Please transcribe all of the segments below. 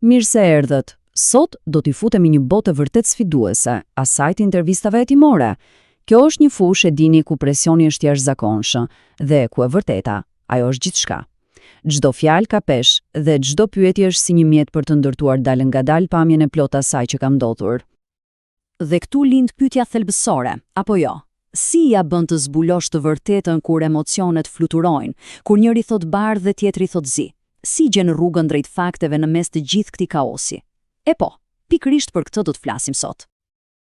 Mirë se erdhët. Sot do t'i futemi një botë vërtet sfiduese, asaj të intervistave hetimore. Kjo është një fushë e dini ku presioni është jashtëzakonshëm dhe ku e vërteta, ajo është gjithçka. Çdo fjalë ka peshë dhe çdo pyetje është si një mjet për të ndërtuar dalë ngadalë pamjen e plotë asaj që ka ndodhur. Dhe këtu lind pyetja thelbësore, apo jo? Si ja bën të zbulosh të vërtetën kur emocionet fluturojnë, kur njëri thot bardhë dhe tjetri thot zi? Si gjen rrugën drejt fakteve në mes të gjithë këtij kaosi? E po, pikërisht për këtë do të flasim sot.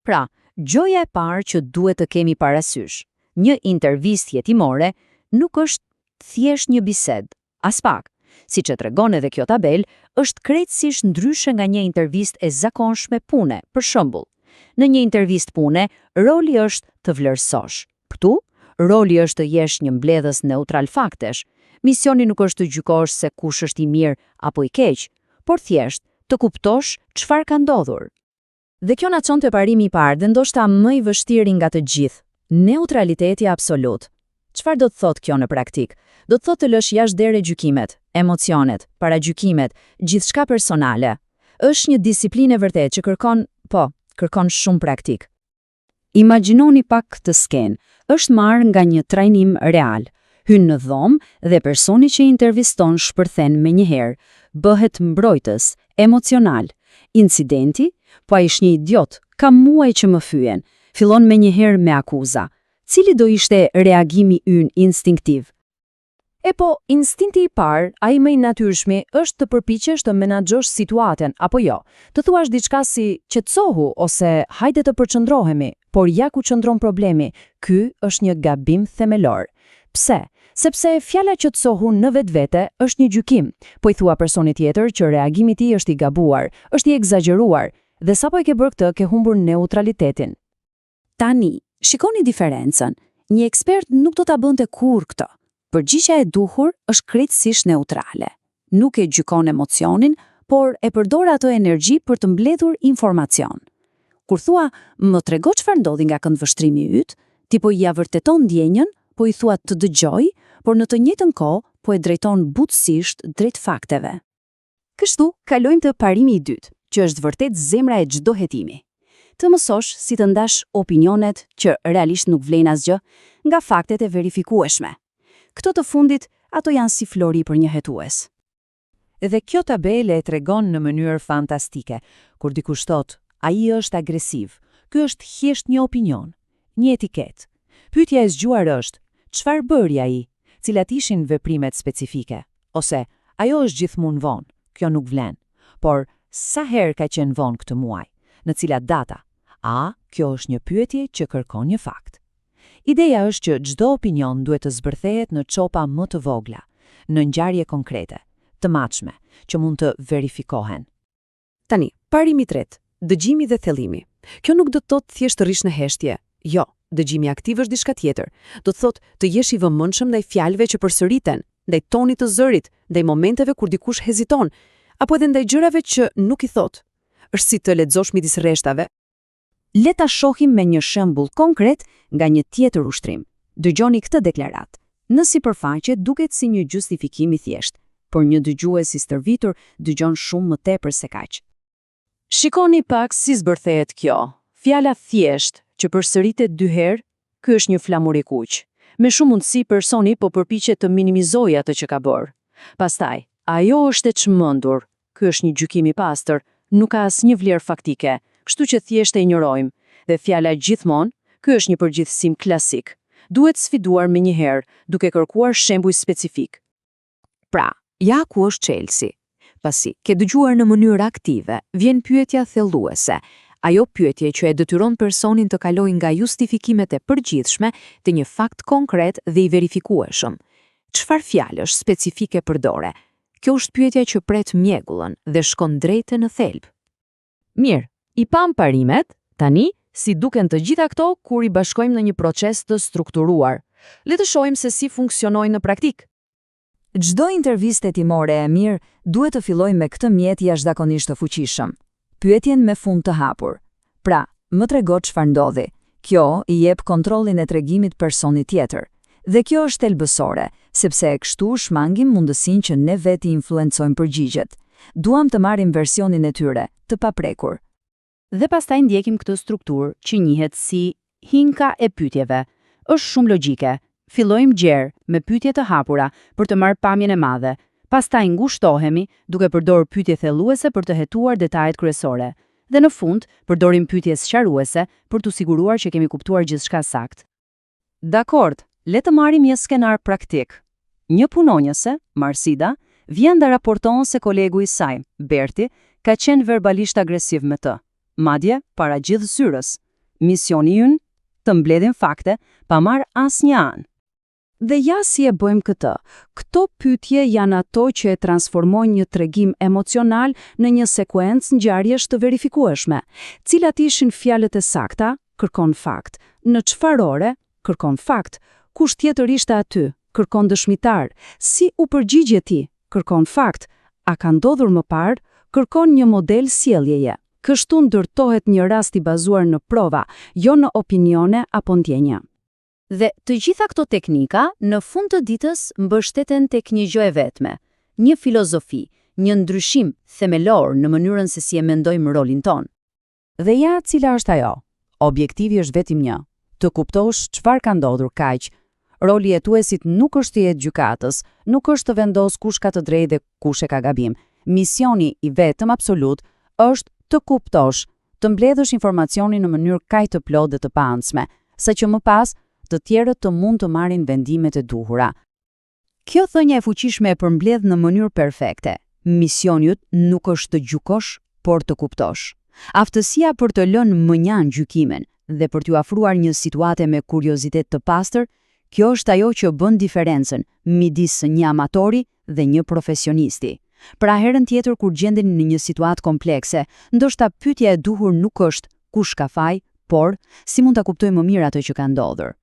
Pra, gjoja e parë që duhet të kemi parasysh, një intervistë hetimore nuk është thjesht një bisedë, as pak. Siç e tregon edhe kjo tabelë, është krejtësisht ndryshe nga një intervistë e zakonshme pune. Për shembull, në një intervistë pune, roli është të vlerësosh. Këtu, roli është të jesh një mbledhës neutral faktesh. Misioni nuk është të gjykosh se kush është i mirë apo i keq, por thjesht të kuptosh çfarë ka ndodhur. Dhe kjo na çon te parimi i parë, dhe ndoshta më i vështirë nga të gjithë, neutraliteti absolut. Çfarë do të thotë kjo në praktik? Do të thotë të lësh jashtë dere gjykimet, emocionet, paragjykimet, gjithçka personale. Është një disiplinë e vërtetë që kërkon shumë praktik. Imagjinoni pak këtë skenë. Është marrë nga një trajnim real. Hyn në dhomë dhe personi që interviston shpërthen menjëherë, bëhet mbrojtës, emocional. Incidenti, po ai është një idiot, ka muaj që më fyen. Fillon menjëherë me akuza. Cili do ishte reagimi ynë instinktiv? E po, instinkti i parë, ai më i natyrshmi, është të përpiqesh të menaxhosh situatën, apo jo? Të thuash diçka si qetësohu ose hajde të përqendrohemi, por ja ku qëndron problemi. Ky është një gabim themelor. Pse? Sepse fjala qetësohu në vetvete është një gjykim, po i thua personit tjetër që reagimi i tij është i gabuar, është i egzageruar, dhe sapo e ke bërë këtë, ke humbur neutralitetin. Tani, shikoni diferencën. Një ekspert nuk do ta bënte kurrë këtë. Përgjigjja e duhur është krejtësisht neutrale. Nuk e gjykon emocionin, por e përdor atë energji për të mbledhur informacion. Kur thua, më trego çfarë ndodhi nga këndvështrimi yt, ti po ia vërteton ndjenjën, po i thua të dëgjoj, por në të njëjtën kohë po e drejton butësisht drejt fakteve. Kështu, kalojmë te parimi i dytë, që është vërtet zemra e çdo hetimi. Të mësosh si të ndash opinionet që realisht nuk vlejnë asgjë nga faktet e verifikueshme. Këto të fundit, ato janë si flori për një hetues. Dhe kjo tabele e tregon në mënyrë fantastike, kur dikush thotë, ai është agresiv, ky është thjesht një opinion, një etiketë. Pyetja e zgjuar është, çfarë bëri ai? Cilat ishin veprimet specifike? Ose, ajo është gjithmonë vonë, kjo nuk vlen. Por, sa herë ka qenë vonë këtë muaj? Në cilat data? Kjo është një pyetje që kërkon një fakt. Ideja është që çdo opinion duhet të zbërthehet në çopa më të vogla, në ngjarje konkrete, të matshme, që mund të verifikohen. Tani, parimi i tretë, dëgjimi dhe thellimi. Kjo nuk do të thotë thjesht të rish në heshtje. Jo, dëgjimi aktiv është diçka tjetër. Do të thotë të jesh i vëmendshëm ndaj fjalëve që përsëriten, ndaj tonit të zërit, ndaj momenteve kur dikush heziton, apo edhe ndaj gjërave që nuk i thot. Është si të lexosh midis rreshtave. Le ta shohim me një shembull konkret nga një tjetër ushtrim. Dëgjoni këtë deklaratë. Në sipërfaqe duket si një justifikim i thjeshtë, por një dëgjues i stërvitur dëgjon shumë më tepër se kaq. Shikoni pak si zbërthehet kjo. Fjala thjesht që përsëritet 2 herë, ky është një flamur i kuq. Me shumë mundësi personi po përpiqet të minimizojë atë që ka bërë. Pastaj, ajo është e çmendur. Ky është një gjykim i pastër, nuk ka asnjë vlerë faktike, kështu që thjesht e injorojmë. Dhe fjala gjithmonë, ky është një përgjithësim klasik. Duhet sfiduar menjëherë, duke kërkuar shembuj specifik. Pra, ja ku është çelësi. Pasi ke dëgjuar në mënyrë aktive, vjen pyetja thelluese. Ajo pyetje që e detyron personin të kalojë nga justifikimet e përgjithshme te një fakt konkret dhe i verifikueshëm. Çfarë fjalësh specifike përdore? Kjo është pyetja që pret mjegullën dhe shkon drejt në thelb. Mirë, i pam parimet, tani si duken të gjitha këto kur i bashkojmë në një proces të strukturuar. Le të shohim se si funksionojnë në praktik. Çdo intervistë hetimore e mirë duhet të fillojë me këtë mjet jashtëzakonisht të fuqishëm. Pyetjen me fund të hapur. Pra, më trego çfarë ndodhi. Kjo i jep kontrollin e tregimit personit tjetër. Dhe kjo është thelbësore, sepse e kështu shmangim mundësinë që ne vetë influencojmë përgjigjet. Duam të marrim versionin e tyre, të paprekur. Dhe pastaj ndjekim këtë strukturë që njihet si hinka e pyetjeve. Është shumë logjike. Fillojmë gjerë me pyetje të hapura për të marrë pamjen e madhe. Pastaj ngushtohemi duke përdorur pyetje thelluese për të hetuar detajet kryesore. Dhe në fund, përdorim pyetje sqaruese për t'u siguruar që kemi kuptuar gjithçka saktë. Dakord, le të marrim një skenar praktik. Një punonjëse, Marsida, vjen dhe raporton se kolegu i saj, Berti, ka qenë verbalisht agresiv me të. Madje, para gjithë zyrës. Misioni ynë, të mbledhim fakte, pa marrë asnjë anë. Dhe ja si e bëjmë këtë. Këto pyetje janë ato që e transformojnë një tregim emocional në një sekuencë ngjarjesh të verifikueshme. Cilat ishin fjalët e sakta? Kërkon fakt. Në çfarë ore? Kërkon fakt. Kush tjetër ishte aty? Kërkon dëshmitar. Si u përgjigje ti? Kërkon fakt. A ka ndodhur më parë? Kërkon një model sjelljeje. Kështu ndërtohet një rast i bazuar në prova, jo në opinione apo ndjenja. Dhe të gjitha këto teknika, në fund të ditës, mbështeten tek një gjë e vetme, një filozofi, një ndryshim themelor në mënyrën se si e mendojmë rolin ton. Dhe ja, cila është ajo? Objektivi është vetëm një, të kuptosh çfarë ka ndodhur kaq. Roli i hetuesit nuk është i jetë gjykatës, nuk është të vendos kush ka të drejtë dhe kush e ka gabim. Misioni i vetëm absolut është të kuptosh, të mbledhësh informacionin në mënyrë kaq të plotë dhe të paandsme, saqë më pas të tjerët të mund të marrin vendimet e duhura. Kjo thënie e fuqishme e përmbledh në mënyrë perfekte. Misioni yt nuk është të gjykosh, por të kuptosh. Aftësia për të lënë mënjan gjykimin dhe për t'ju afruar një situate me kuriozitet të pastër, kjo është ajo që bën diferencën midis një amatori dhe një profesionisti. Pra herën tjetër kur gjendeni në një situatë komplekse, ndoshta pyetja e duhur nuk është kush ka faj, por si mund ta kuptoj më mirë atë që ka ndodhur.